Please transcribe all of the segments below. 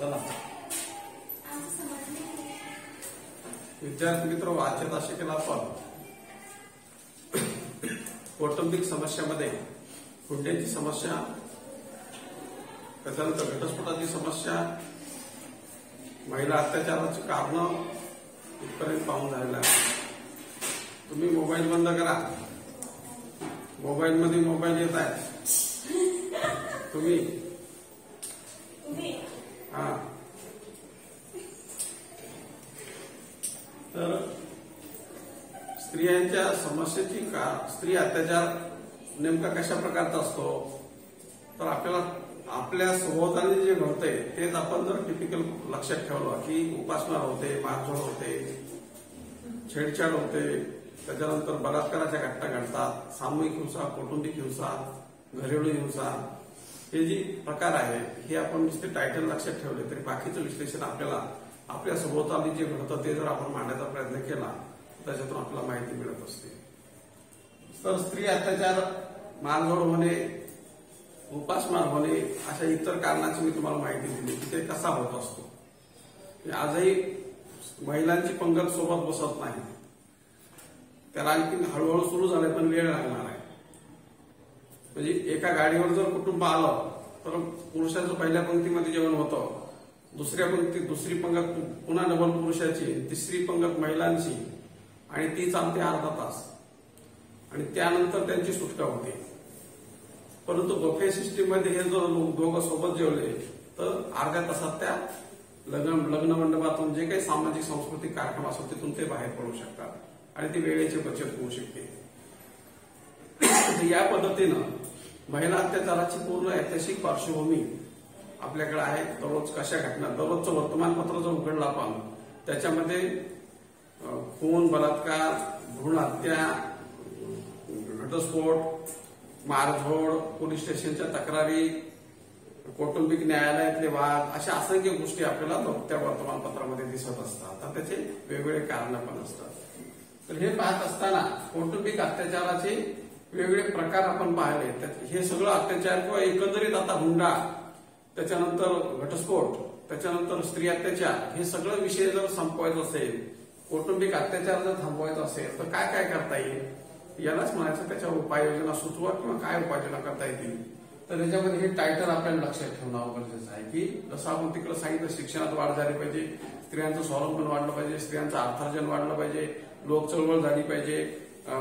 चला विद्यार्थी मित्र, आजच्या तासिकेला आपण कौटुंबिक समस्यामध्ये हुंड्याची समस्या, त्याच्यानंतर घटस्फोटाची समस्या, महिला अत्याचाराची कारणं इथपर्यंत पाहून झालेलं आहे. तुम्ही मोबाईल बंद करा. मोबाईल मध्ये मोबाईल येत आहे. तुम्ही तर स्त्रियांच्या समस्येची का स्त्री अत्याचार नेमका कशा प्रकारचा असतो, तर आपल्याला आपल्या सभोवताली जे घडतंय तेच आपण जर टिपिकल लक्षात ठेवलं की उपासमार होते, मारझोड होते, छेडछाड होते, त्याच्यानंतर बलात्काराच्या घटना घडतात, सामूहिक हिंसा, कौटुंबिक हिंसा, घरेलू हिंसा, हे जी प्रकार आहे हे आपण नुसते टायटल लक्षात ठेवले तरी बाकीचं विश्लेषण आपल्याला आपल्या सभोवताली जे घडतं ते जर आपण मांडण्याचा प्रयत्न केला तर त्याच्यातून आपल्याला माहिती मिळत असते. तर स्त्री अत्याचार, मारझोड होणे, उपासमार होणे अशा इतर कारणाची मी तुम्हाला माहिती दिली की ते कसा होत असतो. आजही महिलांची पंगत सोबत बसत नाही. त्याला आणखी हळूहळू सुरू झाले पण वेळ लागणार आहे. म्हणजे एका गाडीवर जर कुटुंब आलं तर पुरुषाचं पहिल्या पंक्तीमध्ये जेवण होतं, दुसऱ्या पंक्तीत दुसरी पंगत पुन्हा डबल पुरुषाची, तिसरी पंगत महिलांची आणि ती चालते अर्धा तास आणि त्यानंतर त्यांची सुटका होते. परंतु बफे सिस्टीम मध्ये हे जर दोघं सोबत जेवले तर अर्ध्या तासात त्या लग्न मंडपातून जे काही सामाजिक सांस्कृतिक कार्यक्रम असतो तिथून ते बाहेर पडू शकतात आणि ती वेळेची बचत होऊ शकते. या पद्धतीनं महिला अत्याचाराची पूर्ण ऐतिहासिक पार्श्वभूमी आपल्याकडे आहे. दररोज कशा घटना, दररोजचं वर्तमानपत्र जर उघडलं आपण त्याच्यामध्ये खून, बलात्कार, भ्रूण हत्या, घटस्फोट, मारझोड, पोलीस स्टेशनच्या तक्रारी, कौटुंबिक न्यायालयातले वाद, अशा असंख्य गोष्टी आपल्याला त्या वर्तमानपत्रामध्ये दिसत असतात. तर त्याचे वेगवेगळे कारण पण असतात. तर हे पाहत असताना कौटुंबिक अत्याचाराचे वेगवेगळे प्रकार आपण पाहिले. हे सगळं अत्याचार किंवा एकंदरीत आता हुंडा, त्याच्यानंतर घटस्फोट, त्याच्यानंतर स्त्री अत्याचार, हे सगळं विषय जर संपवायचं असेल, कौटुंबिक अत्याचार जर थांबवायचा असेल तर काय काय करता येईल यालाच म्हणायचं त्याच्यावर उपाययोजना सुचवा किंवा काय उपाययोजना करता येतील. तर त्याच्यामध्ये हे टायटल आपल्याला लक्षात ठेवणं गरजेचं आहे की जसं आपण तिकडे सांगितलं शिक्षणात वाढ झाली पाहिजे, स्त्रियांचं स्वावलंबन वाढलं पाहिजे, स्त्रियांचं अर्थार्जन वाढलं पाहिजे, लोक चळवळ झाली पाहिजे,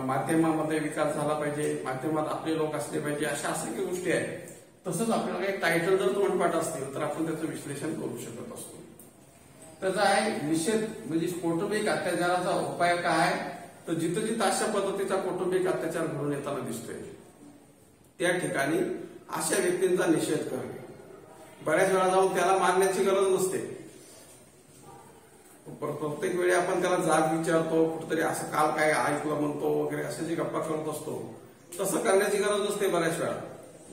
माध्यमामध्ये विकास झाला पाहिजे, माध्यमात आपले लोक असले पाहिजे, अशा असंख्य गोष्टी आहेत. तसंच आपल्याला काही टायटल जर तोंडपाठ असतील तर आपण त्याचं विश्लेषण करू शकत असतो. त्याचा आहे निषेध, म्हणजे कौटुंबिक अत्याचाराचा उपाय काय, तर जिथं जिथं अशा पद्धतीचा कौटुंबिक अत्याचार घडून येताना दिसतोय त्या ठिकाणी अशा व्यक्तींचा निषेध करणे. बऱ्याच वेळा जाऊन त्याला मारण्याची गरज नसते. प्रत्येक वेळी आपण त्याला जाब विचारतो, कुठेतरी असं काल काय ऐकलं म्हणतो वगैरे असे जे गप्पा करत असतो तसं करण्याची गरज नसते. बऱ्याच वेळा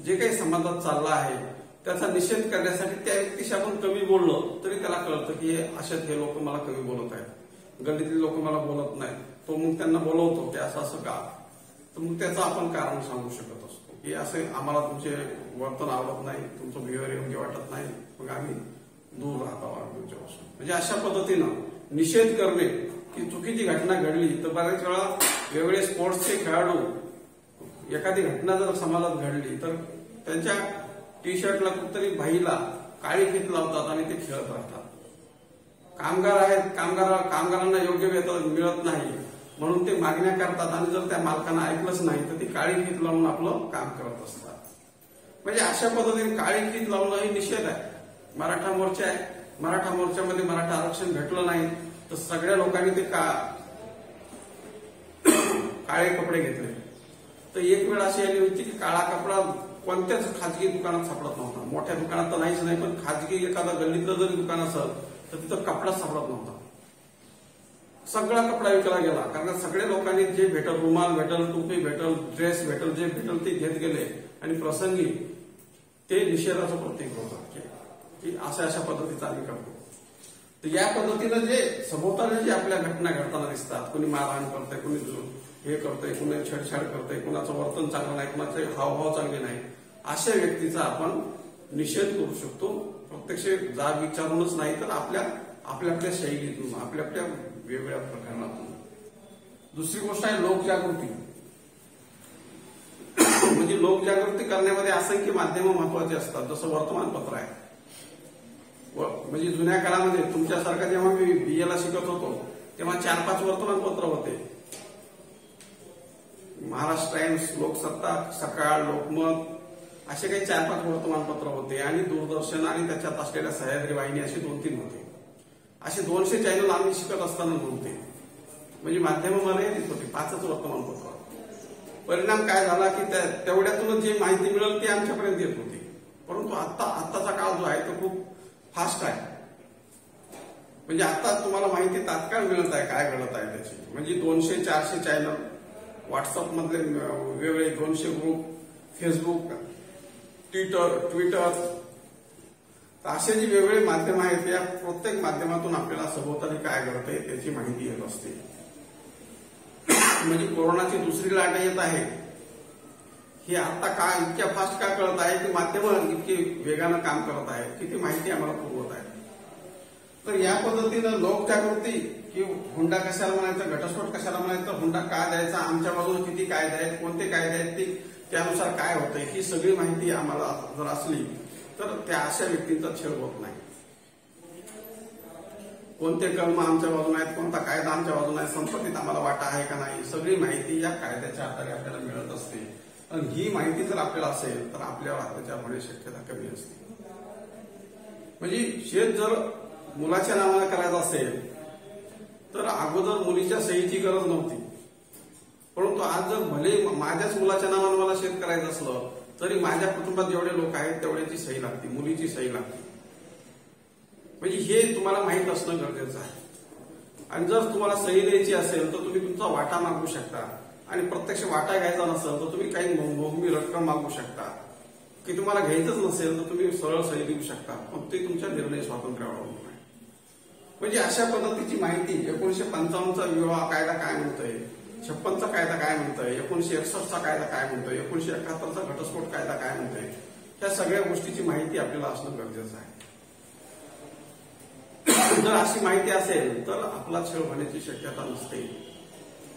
जे काही समाजात चाललं आहे त्याचा निषेध करण्यासाठी त्या व्यक्तीशी आपण कमी बोललो तरी त्याला कळतं की अशात हे लोक मला कमी बोलत आहेत, गल्लीतले लोक मला बोलत नाहीत. तो मग त्यांना बोलवतो की असं असं का, तर मग त्याचं आपण कारण सांगू शकत असतो की असं आम्हाला तुमचे वर्तन आवडत नाही, तुमचं बिहेवियर योग्य वाटत नाही, मग आम्ही दूर राहतो तुमच्यापासून. म्हणजे अशा पद्धतीनं निषेध करणे की चुकीची घटना घडली तर बऱ्याच वेळा वेगवेगळे स्पोर्ट्सचे खेळाडू एखादी घटना जर समाजात घडली तर त्यांच्या टी शर्टला कुठतरी बाईला काळी फीत लावतात आणि ते खेळत राहतात. कामगार आहेत, कामगारांना योग्य वेतन मिळत नाही म्हणून ते मागण्या करतात आणि जर त्या मालकांना ऐकलंच नाही तर ती काळी फीत लावून आपलं काम करत असतात. म्हणजे अशा पद्धतीने काळी फीत लावणं हे निषेध आहे. मराठा मोर्चा आहे, मराठा मोर्चामध्ये मराठा आरक्षण भेटलं नाही तर सगळ्या लोकांनी ते काळे कपडे घेतले. तर एक वेळ अशी आली होती की काळा कपडा कोणत्याच खाजगी दुकानात सापडत नव्हता. मोठ्या दुकानात तर नाहीच नाही, पण खाजगी एखादा गल्लीतलं जरी दुकान असेल तर तिथं कपडा सापडत नव्हता. सगळा कपडा विकला गेला कारण सगळ्या लोकांनी जे भेटल, रुमाल भेटल, टोपी भेटल, ड्रेस भेटल, जे भेटल ते घेत गेले आणि प्रसंगी ते निषेधाचं प्रतीक होतं की अशा पद्धतीचा आम्ही करतो. तर या पद्धतीनं जे सभोवताली जे आपल्या घटना घडताना दिसतात, कुणी मारहाण करतंय, कुणी हे करतंय, कुणी छेडछाड करतंय, कुणाचं वर्तन चांगलं नाही, कुणाचे हावभाव चांगले नाही, अशा व्यक्तीचा आपण निषेध करू शकतो. प्रत्यक्ष जाब विचारूनच नाही तर आपल्या आपल्या शैलीतून, आपल्या वेगवेगळ्या प्रकरणातून. दुसरी गोष्ट आहे लोकजागृती. म्हणजे लोकजागृती करण्यामध्ये असंख्य माध्यमं महत्वाची असतात. जसं वर्तमानपत्र आहे. म्हणजे जुन्या काळामध्ये तुमच्यासारखा जेव्हा मी बीएला शिकत होतो तेव्हा 4-5 वर्तमानपत्र होते. महाराष्ट्र टाइम्स, लोकसत्ता, सकाळ, लोकमत असे काही 4-5 वर्तमानपत्र होते आणि दूरदर्शन आणि त्याच्यात असलेल्या सह्याद्री वाहिनी असे 2-3 होते. असे 200 चॅनल आम्ही शिकत असताना नव्हते. म्हणजे माध्यमं मर्यादित होती. 5च वर्तमानपत्र. परिणाम काय झाला की तेवढ्यातूनच जी माहिती मिळेल ती आमच्यापर्यंत येत होती. परंतु आत्ताचा काळ जो आहे तो खूप फास्ट आहे. म्हणजे आता तुम्हाला माहिती तात्काळ मिळत आहे काय घडत आहे त्याची. म्हणजे 200-400 चॅनल, व्हॉट्सअप मधले वेगवेगळे 200 ग्रुप, फेसबुक, ट्विटर असे जी वेगवेगळे माध्यम आहेत या प्रत्येक माध्यमातून आपल्याला सभोवताली काय घडत आहे त्याची माहिती येत असते. म्हणजे कोरोनाची दुसरी लाट येत आहे हे आता का इतक्या फास्ट का कळत आहे की माध्यमं इतकी वेगानं काम करत आहे की ती माहिती आम्हाला पुरवत आहे. तर या पद्धतीनं लोकजागृती की हुंडा कशाला म्हणायचा, घटस्फोट कशाला म्हणायचा, हुंडा का द्यायचा, आमच्या बाजूने किती कायदे आहेत, कोणते कायदे आहेत, त्यानुसार काय होतंय ही सगळी माहिती आम्हाला जर असली तर त्या अशा व्यक्तींचा छळ होत नाही. कोणते कलम आमच्या बाजूने आहेत, कोणता कायदा आमच्या बाजूने आहे, संपत्तीत आम्हाला वाटा आहे का नाही, सगळी माहिती या कायद्याच्या आधारे आपल्याला मिळत असते. आणि ही माहिती जर आपल्याला असेल तर आपल्यावर अत्याचार होण्याची शक्यता कमी असते. म्हणजे शेत जर मुलाच्या नावाने करायचं असेल तर अगोदर मुलीच्या सहीची गरज नव्हती. परंतु आज जर भले माझ्याच मुलाच्या नावाने मला शेत करायचं असलं तरी माझ्या कुटुंबात जेवढे लोक आहेत तेवढ्याची सही लागते, मुलीची सही लागते. म्हणजे हे तुम्हाला माहीत असणं गरजेचं आहे. आणि जर तुम्हाला सही द्यायची असेल तर तुम्ही तुमचा वाटा मागू शकता. आणि प्रत्यक्ष वाटा घ्यायचा नसेल तर तुम्ही काही मोहमी रक्कम मागू शकता. की तुम्हाला घ्यायचंच नसेल तर तुम्ही सरळ सही देऊ शकता. पण ते तुमच्या निर्णय स्वातंत्र्यावर अवलंबून आहे. म्हणजे अशा पद्धतीची माहिती 1955चा विवाह कायदा काय म्हणतोय, 56चा कायदा काय म्हणतोय, 1961चा कायदा काय म्हणतोय, 1971चा घटस्फोट कायदा काय म्हणतोय, त्या सगळ्या गोष्टीची माहिती आपल्याला असणं गरजेचं आहे. जर अशी माहिती असेल तर आपला छळ होण्याची शक्यता नसते.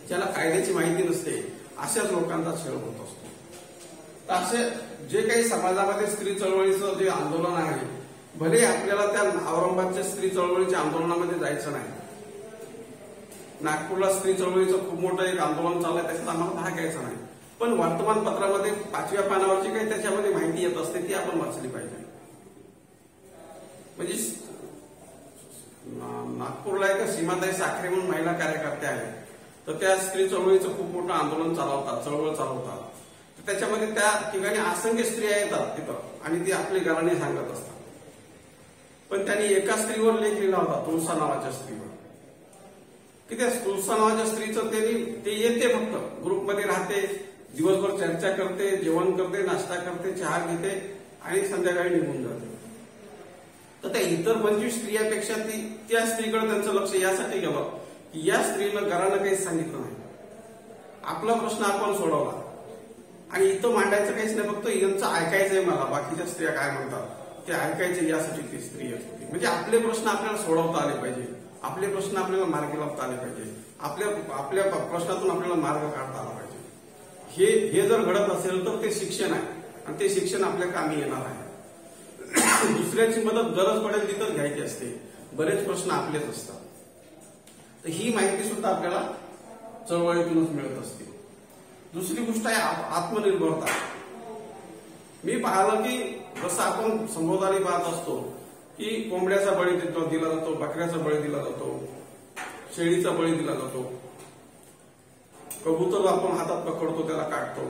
ज्याला कायद्याची माहिती नसते अशाच लोकांचा छळ होत असतो. तर असे जे काही समाजामध्ये स्त्री चळवळीचं जे आंदोलन आहे, भले आपल्याला त्या औरंगाबादच्या स्त्री चळवळीच्या आंदोलनामध्ये जायचं नाही, नागपूरला स्त्री चळवळीचं खूप मोठं एक आंदोलन चाललंय त्याच्यात आम्हाला भाग घ्यायचा नाही, पण वर्तमानपत्रामध्ये 5व्या पानावरची काही त्याच्यामध्ये माहिती येत असते ती आपण वाचली पाहिजे. म्हणजे नागपूरला एक सीमाताई साखरे म्हणून महिला कार्यकर्त्या आहेत, तर त्या स्त्री चळवळीचं खूप मोठं आंदोलन चालवतात, चळवळ चालवतात. तर त्याच्यामध्ये त्या ठिकाणी असंख्य स्त्रिया येतात तिथं आणि ती आपली गाणी सांगत असतात. पण त्यांनी एका स्त्रीवर लेख लिहिला होता, तुळसा नावाच्या स्त्रीवर, की त्या तुळसा नावाच्या स्त्रीचं ते येते फक्त ग्रुपमध्ये राहते, दिवसभर चर्चा करते, जेवण करते, नाश्ता करते, चहा घेते आणि संध्याकाळी निघून जाते. तर त्या इतर 25 स्त्रियापेक्षा त्या स्त्रीकडे त्यांचं लक्ष यासाठी गेलं की या स्त्रीनं घरानं काहीच सांगितलं नाही, आपला प्रश्न आपण सोडवला आणि इथं मांडायचं काहीच नाही, फक्त यांचं ऐकायचंय मला, बाकीच्या स्त्रिया काय म्हणतात ते ऐकायचे यासाठी ती स्त्री येत होती. म्हणजे आपले प्रश्न आपल्याला सोडवता आले पाहिजे, आपले प्रश्न आपल्याला मार्गी लावता आले पाहिजे, आपल्या प्रश्नातून आपल्याला मार्ग काढता आला पाहिजे. हे जर घडत असेल तर ते शिक्षण आहे आणि ते शिक्षण आपल्या कामी येणार आहे. दुसऱ्याची मदत गरज पडेल तिथं घ्यायची असते, बरेच प्रश्न आपलेच असतात. तर ही माहिती सुद्धा आपल्याला चळवळीतूनच मिळत असते. दुसरी गोष्ट आहे आत्मनिर्भरता. मी पाहिलं की जसं आपण संबोधाने पाहत असतो की कोंबड्याचा बळी दिला जातो, बकऱ्याचा बळी दिला जातो, शेळीचा बळी दिला जातो, कबूतर आपण हातात पकडतो त्याला काढतो.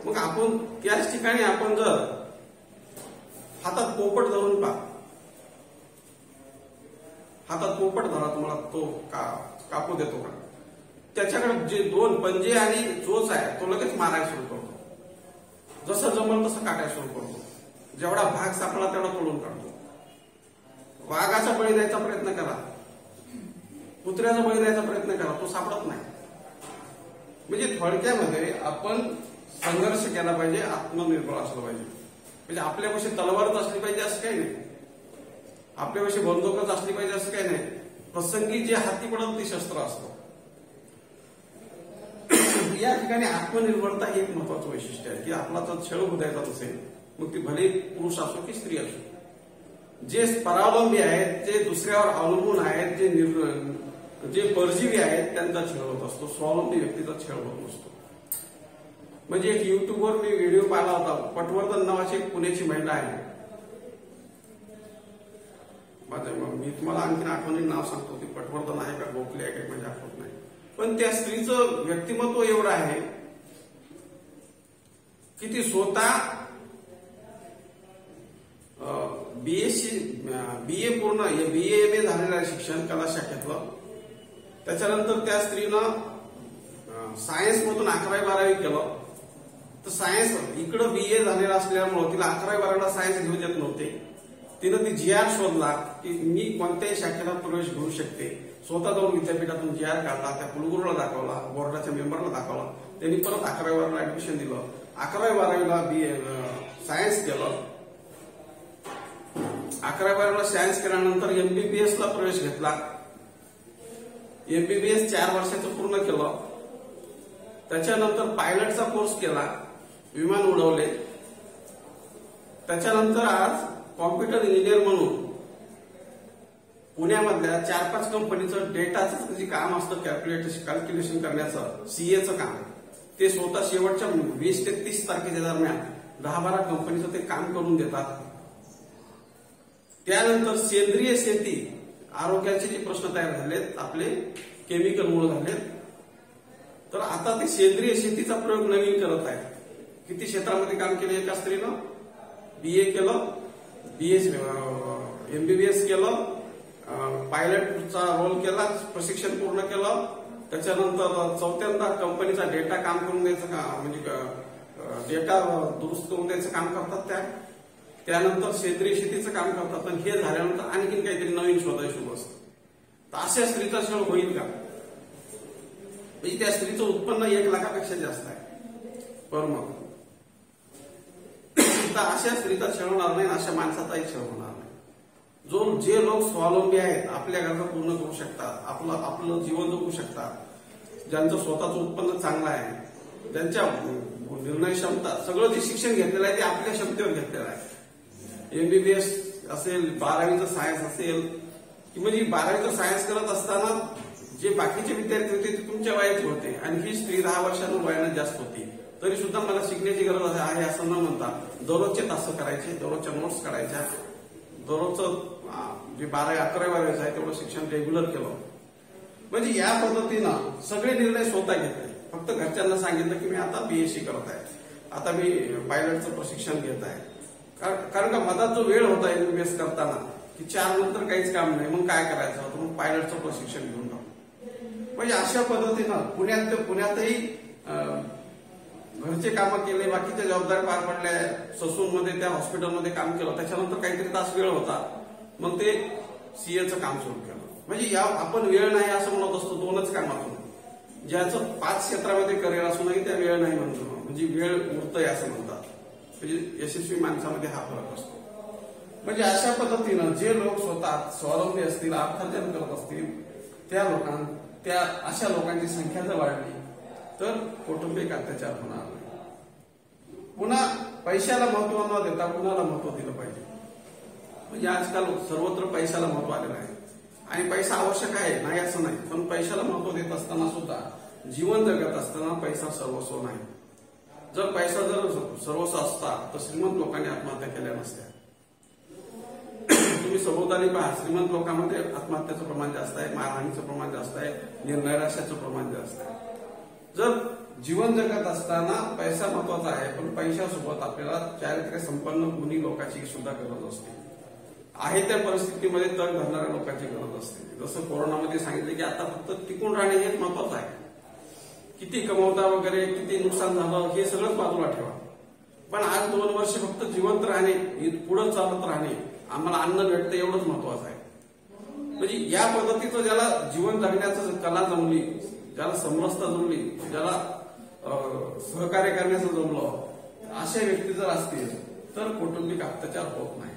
मग आपण त्याच ठिकाणी आपण जर हातात पोपट धरून पहा, हातात पोपट धरा, तुम्हाला तो कापू देतो का? त्याच्याकडे जे 2 पंजे आणि चोच आहे तो लगेच मारायला सुरू करतो, जसं जमल तसं काटायला सुरू करतो, जेवढा भाग सापडला तेवढा तोडून काढतो. वाघाचा बळी द्यायचा प्रयत्न करा, कुत्र्याचा बळी द्यायचा प्रयत्न करा, तो सापडत नाही. म्हणजे थोडक्यामध्ये आपण संघर्ष केला पाहिजे, आत्मनिर्भर असलं पाहिजे. म्हणजे आपल्यापाशी तलवारच असली पाहिजे असं काही नाही, आपल्यापाशी बंदूकच असली पाहिजे असं काही नाही. प्रसंगी जे हाती पडत ते शस्त्र असतं. या ठिकाणी आत्मनिर्भरता हे एक महत्वाचं वैशिष्ट्य आहे की आपला जर छळ उदायचा असेल, मग ती भले पुरुष असो की स्त्री असो, जे परावलंबी आहेत, जे दुसऱ्यावर अवलंबून आहेत, जे परजीवी आहेत, त्यांचा छळ होत असतो. स्वावलंबी व्यक्तीचा छळ होत नसतो. म्हणजे एक युट्यूबवर मी व्हिडिओ पाहिला होता. पटवर्धन नावाची एक पुण्याची महिला आहे. मी तुम्हाला आणखीन आठवणी नाव सांगतो. ती पटवर्धन आहे का गोखले आहे का म्हणजे आठवत नाही. पण त्या स्त्रीचं व्यक्तिमत्व एवढं आहे की ती स्वतः बीए पूर्ण BA MA झालेलं आहे शिक्षण कला शाखेतलं. त्याच्यानंतर त्या स्त्रीनं सायन्स मधून 11वी 12वी केलं. तर सायन्स इकडं BA झालेला असल्यामुळं तिला 11वी 12वीला सायन्स घेऊ देत नव्हते. तिनं ती GR शोधला की मी कोणत्याही शाखेला प्रवेश घेऊ शकते. स्वतः जाऊन विद्यापीठातून GR काढला, त्या कुलगुरूला दाखवला, बोर्डाच्या मेंबरला दाखवला. त्यांनी परत 11वी 12वीला ऍडमिशन दिलं. 11वी 12वीला सायन्स केलं. 11वी 12वीला सायन्स केल्यानंतर MBBS ला प्रवेश घेतला. MBBS 4 वर्षाचं पूर्ण केलं. त्याच्यानंतर पायलटचा कोर्स केला, विमान उडवले. त्याच्यानंतर आज कॉम्प्युटर इंजिनियर म्हणून पुण्यामधल्या 4-5 कंपनीचं डेटाचं जे काम असतं, कॅल्क्युलेशन करण्याचं, CAचं काम, ते स्वतः शेवटच्या 20 ते 30 तारखेच्या दरम्यान 10-12 कंपनीचं ते काम करून देतात. त्यानंतर सेंद्रिय शेती, आरोग्याचे जे प्रश्न तयार झालेत आपले केमिकलमुळे झालेत, तर आता ते सेंद्रिय शेतीचा प्रयोग नवीन करत आहे. किती क्षेत्रामध्ये काम केले एका स्त्रीनं? BA केलं, MBBS केलं, पायलटचा रोल केला, प्रशिक्षण पूर्ण केलं. त्याच्यानंतर 4थ्यांदा कंपनीचा डेटा काम करून द्यायचं काम, म्हणजे डेटा दुरुस्त करून द्यायचं काम करतात. त्यानंतर सेंद्रिय शेतीचं काम करतात. पण हे झाल्यानंतर आणखीन काहीतरी नवीन शोधायचं असतं. तर अशा स्त्रीचा छळ होईल का? म्हणजे त्या स्त्रीचं उत्पन्न 1 लाखापेक्षा जास्त आहे पर मंथ. तर अशा स्त्रीचा छळ होणार नाही, अशा माणसाचाही छळ होणार नाही. जे लोक स्वावलंबी आहेत, आपल्या गरजा पूर्ण करू शकतात, आपलं जीवन जगू शकतात, ज्यांचं स्वतःचं उत्पन्न चांगलं आहे, ज्यांच्या निर्णय क्षमता, सगळं जे शिक्षण घेतलेलं आहे ते आपल्या क्षमतेवर घेतलेलं आहे. MBBS असेल, 12वीचं सायन्स असेल, म्हणजे 12वीचं सायन्स करत असताना जे बाकीचे विद्यार्थी होते ते तुमच्या वयाचे होते आणि ही स्त्री 10 वर्षांवर वयाने जास्त होती. तरी सुद्धा मला शिकण्याची गरज आहे असं न म्हणता दररोजचे तास करायचे, दररोजच्या नोट्स काढायच्या, दररोजचं जे 12वी 11वी 12वीचं आहे तेवढं शिक्षण रेग्युलर केलं. म्हणजे या पद्धतीनं सगळे निर्णय स्वतः घेतले. फक्त घरच्यांना सांगितलं की मी आता BSc करत आहे, आता मी पायलटचं प्रशिक्षण घेत आहे. कारण का मधात जो वेळ होता MBBS करताना की 4 नंतर काहीच काम नाही, मग काय करायचं होतं, मग पायलटचं प्रशिक्षण घेऊन जाऊ. म्हणजे अशा पद्धतीनं पुण्यातही घरचे कामं केले, बाकीच्या जबाबदाऱ्या पार पडल्या, ससूनमध्ये त्या हॉस्पिटलमध्ये काम केलं. त्याच्यानंतर काहीतरी तास वेळ होता, मग ते CAचं काम सुरू केलं. म्हणजे आपण वेळ नाही असं म्हणत असतो 2च कामातून. ज्याचं 5 क्षेत्रामध्ये करिअर असूनही त्या वेळ नाही म्हणतो, म्हणजे वेळ उरतंय असं म्हणतात. म्हणजे यशस्वी माणसामध्ये हा फरक असतो. म्हणजे अशा पद्धतीनं जे लोक स्वतः स्वावलंबी असतील, अर्थार्जन करत असतील, अशा लोकांची संख्या जर वाढली तर कौटुंबिक अत्याचार होणार नाही. पुन्हा पैशाला महत्व न देता कुणाला महत्व दिलं पाहिजे. म्हणजे आजकाल सर्वत्र पैशाला महत्व आलेलं आहे आणि पैसा आवश्यक आहे, नाही असं नाही. पण पैशाला महत्व देत असताना सुद्धा जीवन जगत असताना पैसा सर्वस्व नाही. जर पैसा जर सर्वस्व असता तर श्रीमंत लोकांनी आत्महत्या केल्या नसत्या. तुम्ही सभोवताली पहा, श्रीमंत लोकांमध्ये आत्महत्याचं प्रमाण जास्त आहे, मारहाणीचं प्रमाण जास्त आहे, नैराश्याचं प्रमाण जास्त आहे. जर जीवन जगत असताना पैसा महत्वाचा आहे, पण पैशासोबत आपल्याला चारित्र्य संपन्न गुणी लोकांची सुद्धा गरज असते. आहे त्या परिस्थितीमध्ये तग धरणाऱ्या लोकांची गरज असते. जसं कोरोनामध्ये सांगितलं की आता फक्त टिकून राहणे हेच महत्वाचं आहे. किती कमवता वगैरे, किती नुकसान झालं हे सगळंच बाजूला ठेवा, पण आज 2 वर्ष फक्त जिवंत राहणे, पुढे चालत राहणे, आम्हाला अन्न भेटतं एवढंच महत्वाचं आहे. म्हणजे या पद्धतीचं ज्याला जीवन जगण्याचं कला जमली, ज्याला समरसता जमली, ज्याला सहकार्य करण्याचं जमलं, अशा व्यक्ती जर असतील तर कौटुंबिक अत्याचार होत नाही.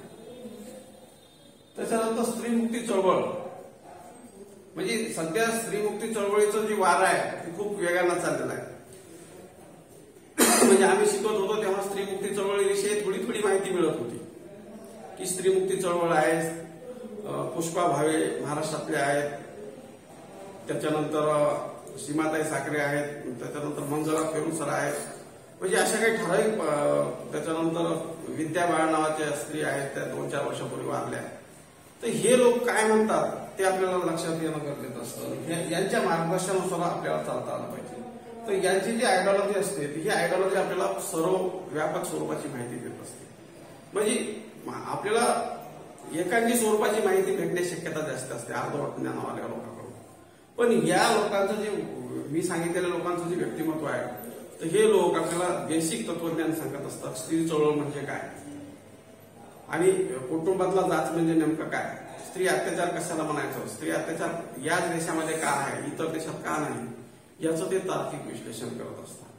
त्याच्यानंतर स्त्रीमुक्ती चळवळ, म्हणजे सध्या स्त्रीमुक्ती चळवळीचं जी वार आहे ती खूप वेगानं चाललेलं आहे. म्हणजे आम्ही शिकत होतो तेव्हा स्त्रीमुक्ती चळवळीविषयी थोडी थोडी माहिती मिळत होती की स्त्रीमुक्ती चळवळ आहे. पुष्पा भावे महाराष्ट्रातले आहेत, त्याच्यानंतर सीमाताई साखरे आहेत, त्याच्यानंतर मंगला पेरुसर आहेत, म्हणजे अशा काही ठराविक. त्याच्यानंतर विद्या बाळ नावाच्या स्त्री आहेत, त्या 2-4 वर्षापूर्वी वारल्या. तर हे लोक काय म्हणतात ते आपल्याला लक्षात येणं गरजेचं असतं. यांच्या मार्गदर्शनानुसार आपल्याला चालता आलं पाहिजे. तर यांची जी आयडिओलॉजी असते ही आयडिओलॉजी आपल्याला सर्व व्यापक स्वरूपाची माहिती देत असते. म्हणजे आपल्याला एकांगी स्वरूपाची माहिती भेटण्याची शक्यता जास्त असते अर्धवट ज्ञानावाल्या लोकांकडून. पण या लोकांचं जे मी सांगितलेल्या लोकांचं जे व्यक्तिमत्व आहे, तर हे लोक आपल्याला बेसिक तत्वज्ञान सांगत असतात. स्त्री चळवळ म्हणजे काय आणि कुटुंबातला जाच म्हणजे नेमकं काय, स्त्री अत्याचार कशाला म्हणायचं, स्त्री अत्याचार याच देशामध्ये का आहे, इतर देशात का नाही, याचं ते तार्किक विश्लेषण करत असतात.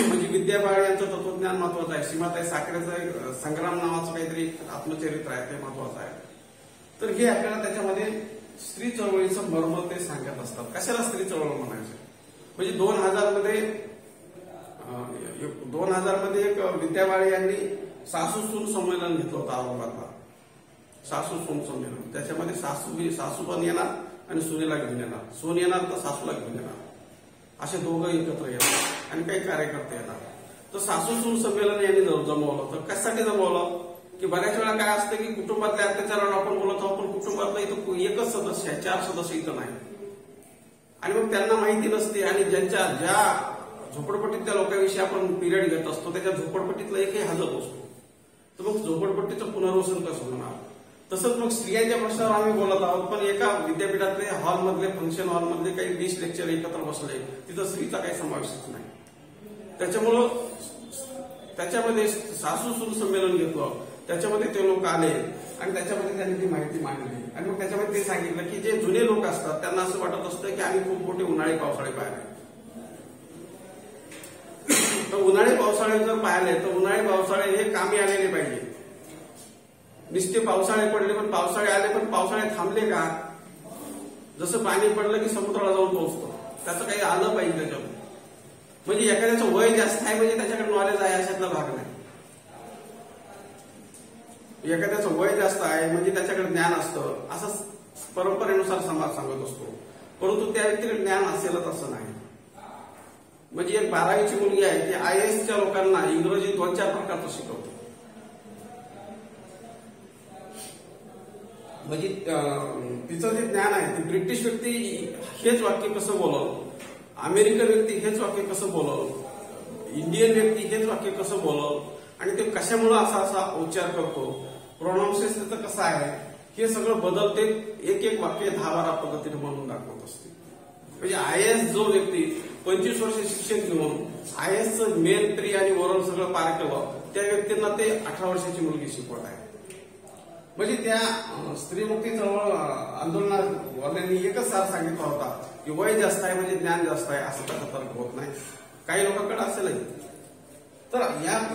म्हणजे विद्या बाळ यांचं तत्वज्ञान महत्वाचं आहे. सीमाताई साखरेचं संग्राम नावाचं काहीतरी आत्मचरित्र आहे, ते महत्वाचं आहे. तर हे आपल्याला त्याच्यामध्ये स्त्री चळवळीचं मर्म ते सांगत असतात. कशाला स्त्री चळवळ म्हणायचं, म्हणजे 2000 मध्ये एक विद्या बाळ यांनी सासू सून संमेलन घेतलं होतं औरंगाबादला. सासू सून संमेलन, त्याच्यामध्ये सासू पण येणार आणि सुनेला घेऊन येणार, सून येणार तर सासूला घेऊन येणार, असे दोघं एकत्र येणार आणि काही कार्यकर्ते येणार. तर सासू सून संमेलन यांनी जमवलं. तर कशासाठी जमवलं की बऱ्याच वेळा काय असतं की कुटुंबातल्या अत्याचारावर आपण बोलत आहोत, पण कुटुंबातलं इथं एकच सदस्य आहे, 4 सदस्य इथं नाही. आणि मग त्यांना माहिती नसते. आणि ज्या झोपडपट्टीतल्या लोकांविषयी आपण पिरियड घेत असतो त्याच्या झोपडपट्टीतला एकही हजर नसतो. तर मग झोपडपट्टीचं पुनर्वसन कसं होणार. तसंच मग स्त्रियांच्या प्रश्नावर आम्ही बोलत आहोत, पण एका विद्यापीठातले हॉलमधले फंक्शन हॉलमधले काही 20 लेक्चर एकत्र बसले, तिथं स्त्रीचा काही समावेशच नाही. त्याच्यामुळं त्याच्यामध्ये सासू सून संमेलन घेतलं, त्याच्यामध्ये ते लोक आले आणि त्याच्यामध्ये त्यांनी ती माहिती मांडली. आणि मग त्याच्यामध्ये ते सांगितलं की जे जुने लोक असतात त्यांना असं वाटत असतं की आम्ही खूप मोठे उन्हाळी पावसाळे पाहिले. तर उन्हाळी पावसाळे जर पाहिले तर उन्हाळी पावसाळे हे कामी आलेले पाहिजे. नुसते पावसाळे पडले पण पावसाळे आले, पण पावसाळे थांबले का. जसं पाणी पडलं की समुद्राला जाऊन पोहोचतो, त्याचं काही आलं पाहिजे त्याच्यावर. म्हणजे एखाद्याचं वय जास्त आहे म्हणजे त्याच्याकडे नॉलेज आहे अशातला भाग नाही. एखाद्याचं वय जास्त आहे म्हणजे त्याच्याकडे ज्ञान असतं असं परंपरेनुसार समाज सांगत असतो. परंतु त्या व्यक्तीकडे ज्ञान असेलच असं नाही. म्हणजे एक 12वीची मुलगी आहे ती IASच्या लोकांना इंग्रजी 2-4 प्रकारचं शिकवते. म्हणजे तिचं जे ज्ञान आहे ते ब्रिटिश व्यक्ती हेच वाक्य कसं बोलल, अमेरिकन व्यक्ती हेच वाक्य कसं बोलल, इंडियन व्यक्ती हेच वाक्य कसं बोलल आणि ते कशामुळे असा उच्चार करतो, प्रोनाउन्सिएशन त्याचं कसं आहे, हे सगळं बदलते. एक वाक्य 10-12 पद्धतीने म्हणून दाखवत असते. म्हणजे IAS जो व्यक्ती 25 वर्ष शिक्षण घेऊन IASचं मेन, प्री आणि ओरल सगळं पार केलं, त्या व्यक्तींना ते 18 वर्षाची मुलगी शिकवत आहे. म्हणजे त्या स्त्रीमुक्ती चळवळ आंदोलनावाल्यांनी एकच सार सांगितला होता की वय जास्त आहे म्हणजे ज्ञान जास्त आहे, असं त्याचा तर्क होत नाही. काही लोकांकडे असेलही. तर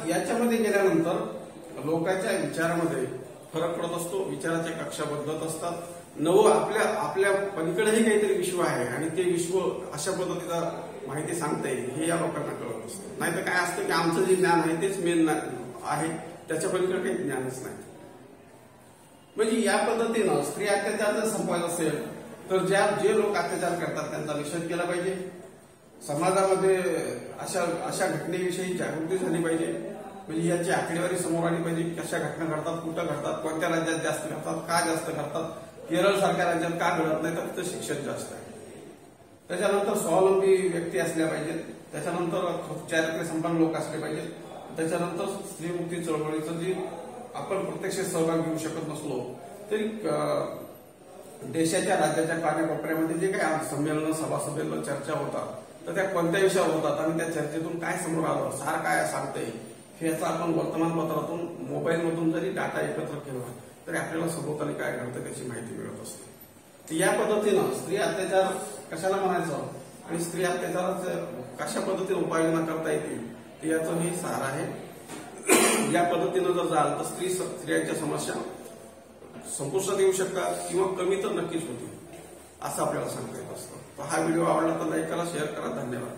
याच्यामध्ये गेल्यानंतर लोकांच्या विचारामध्ये फरक पडत असतो, विचाराच्या कक्षा बदलत असतात. आपल्या पलीकडेही काहीतरी विश्व आहे आणि ते विश्व अशा पद्धतीचा माहिती सांगता येईल हे या लोकांना कळत असतं. नाहीतर काय असतं की आमचं जे ज्ञान आहे तेच मेन आहे, त्याच्या पलीकडे काही ज्ञानच नाही. म्हणजे या पद्धतीनं स्त्री अत्याचार जर संपवायचा असेल तर जे लोक अत्याचार करतात त्यांचा निषेध केला पाहिजे. समाजामध्ये अशा घटनेविषयी जागृती झाली पाहिजे. म्हणजे याची आकडेवारी समोर आली पाहिजे. कशा घटना घडतात, कुठं घडतात, कोणत्या राज्यात जास्त घडतात, का जास्त घडतात, केरळ सारख्या राज्यात का घडत नाही, तर तिथं शिक्षण जास्त आहे. त्याच्यानंतर स्वावलंबी व्यक्ती असल्या पाहिजेत. त्याच्यानंतर चारित्र्य संपन्न लोक असले पाहिजेत. त्याच्यानंतर स्त्रीमुक्ती चळवळीचं जी आपण प्रत्यक्ष सहभाग घेऊ शकत नसलो तरी देशाच्या राज्याच्या कानाकोपऱ्यामध्ये जे काही संमेलन, सभासभेला चर्चा होतात, तर त्या कोणत्या विषयावर होतात आणि त्या चर्चेतून काय समोर आलं, सार काय सांगता येईल, याचा आपण वर्तमानपत्रातून, मोबाईलमधून जरी डाटा एकत्र केला तरी आपल्याला सभोवताली काय घडतं त्याची माहिती मिळत असते. तर या पद्धतीनं स्त्री अत्याचार कशाला म्हणायचं आणि स्त्री अत्याचाराचं कशा पद्धतीने उपाययोजना करता येतील याचं हे सार आहे. या पद्धतीनं जर जाल तर स्त्रियांच्या समस्या संपुष्टात येऊ शकतात किंवा कमी तर नक्कीच होतील असं आपल्याला सांगता येत असतं. तर हा व्हिडिओ आवडला तर लाईक करा, शेअर करा. धन्यवाद.